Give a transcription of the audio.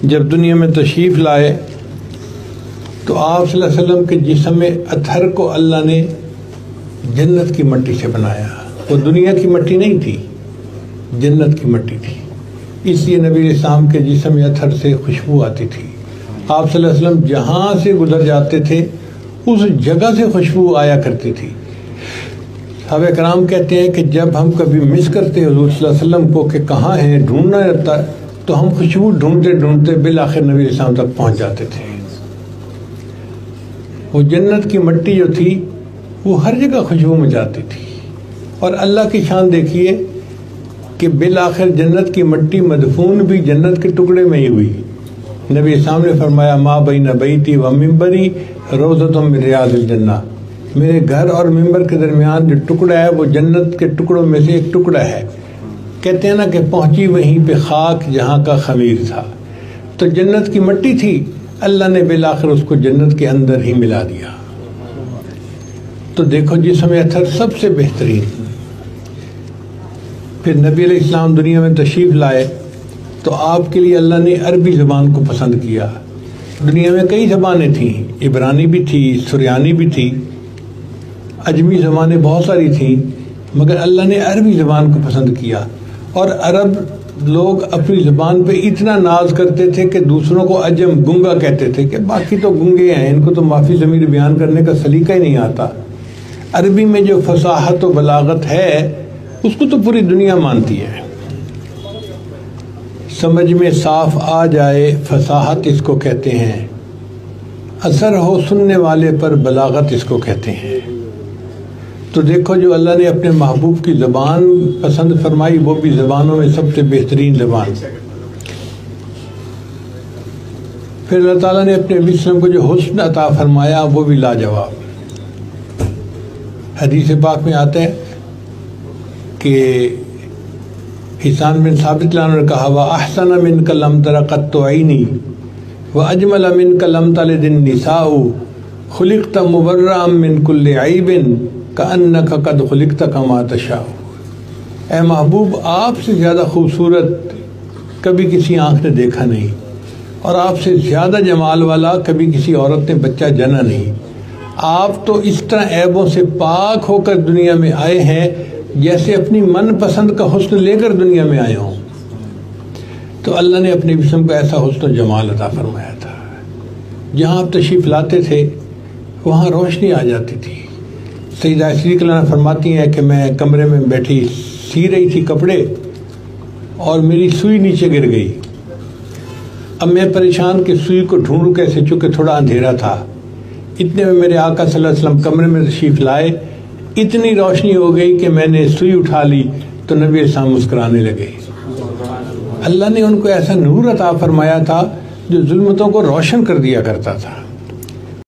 جب دنیا میں تشریف لائے تو آپ صلی اللہ علیہ وسلم کے جسم میں اطہر کو اللہ نے جنت کی مٹی سے بنایا. وہ دنیا کی مٹی نہیں تھی، جنت کی مٹی تھی. اس لیے نبی علیہ السلام کے جسم میں اطہر سے خوشبو آتی تھی. آپ صلی اللہ علیہ وسلم جہاں سے گزر جاتے تھے اس جگہ سے خوشبو آیا کرتی تھی. صحابہ کرام کہتے ہیں کہ جب ہم کبھی مس کرتے حضور صلی اللہ علیہ وسلم کو کہ کہاں ہیں، ڈھونڈنا رہتا تو ہم خوشبو ڈھونڈتے ڈھونڈتے بالآخر نبی علیہ السلام تک پہنچ جاتے تھے. وہ جنت کی مٹی جو تھی وہ ہر جگہ خوشبو میں جاتی تھی. اور اللہ کی شان دیکھیے کہ بالآخر جنت کی مٹی مدفون بھی جنت کے ٹکڑے میں ہی ہوئی. نبی السلام نے فرمایا ما بین بیتی و منبری روضۃ من ریاض الجنہ، میرے گھر اور منبر کے درمیان جو ٹکڑا ہے وہ جنت کے ٹکڑوں میں سے ایک ٹکڑا ہے. کہتے ہیں نا کہ پہنچی وہیں پہ خاک جہاں کا خمیر تھا. تو جنت کی مٹی تھی، اللہ نے بالآخر اس کو جنت کے اندر ہی ملا دیا. تو دیکھو جسم اطہر سب سے بہترین. پھر نبی علیہ السلام دنیا میں تشریف لائے تو آپ کے لیے اللہ نے عربی زبان کو پسند کیا. دنیا میں کئی زبانیں تھیں، عبرانی بھی تھی، سریانی بھی تھی، عجمی زبانیں بہت ساری تھیں، مگر اللہ نے عربی زبان کو پسند کیا. اور عرب لوگ اپنی زبان پہ اتنا ناز کرتے تھے کہ دوسروں کو عجم گنگا کہتے تھے کہ باقی تو گنگے ہیں، ان کو تو معافی ضمیر بیان کرنے کا سلیقہ ہی نہیں آتا. عربی میں جو فصاحت و بلاغت ہے اس کو تو پوری دنیا مانتی ہے. سمجھ میں صاف آ جائے فصاحت اس کو کہتے ہیں، اثر ہو سننے والے پر بلاغت اس کو کہتے ہیں. تو دیکھو جو اللہ نے اپنے محبوب کی زبان پسند فرمائی وہ بھی زبانوں میں سب سے بہترین زبان. پھر اللہ تعالیٰ نے اپنے نبی صلی اللہ علیہ وسلم کو جو حسن عطا فرمایا وہ بھی لاجواب. حدیث پاک میں آتا ہے کہ حسان بن ثابت نے کہا وَأَحْسَنَ مِنْكَ لَمْ تَرَ قَطُّ عَيْنِي وَأَجْمَلَ مِنْكَ لَمْ تَلِدِ النِّسَاءُ خُلِقْتَ مُبَرَّأً مِنْ كُلِّ عَيْبٍ كَأَنَّكَ قَدْ خُلِقْتَ كَمَا تَشَاءُ. اے محبوب آپ سے زیادہ خوبصورت کبھی کسی آنکھ نے دیکھا نہیں، اور آپ سے زیادہ جمال والا کبھی کسی عورت نے بچہ جنا نہیں. آپ تو اس طرح عیبوں سے پاک ہو کر دنیا میں آئے ہیں جیسے اپنی من پسند کا حسن لے کر دنیا میں آئے ہوں. تو اللہ نے اپنے جسم کو ایسا حسن و جمال عطا فرمایا تھا. جہاں آپ تشریف لاتے تھے وہاں روشنی آ جاتی تھی. سیدہ عائشہ کلانہ فرماتی ہیں کہ میں کمرے میں بیٹھی سی رہی تھی کپڑے اور میری سوئی نیچے گر گئی. اب میں پریشان کہ سوئی کو ڈھونڈوں کیسے، چونکہ تھوڑا اندھیرا تھا. اتنے میں میرے آقا صلی اللہ علیہ وسلم کمرے میں تشریف لائے، اتنی روشنی ہو گئی کہ میں نے سوئی اٹھا لی تو نبی السلام مسکرانے لگے. اللہ نے ان کو ایسا نور عطا فرمایا تھا جو ظلمتوں کو روشن کر دیا کرتا تھا.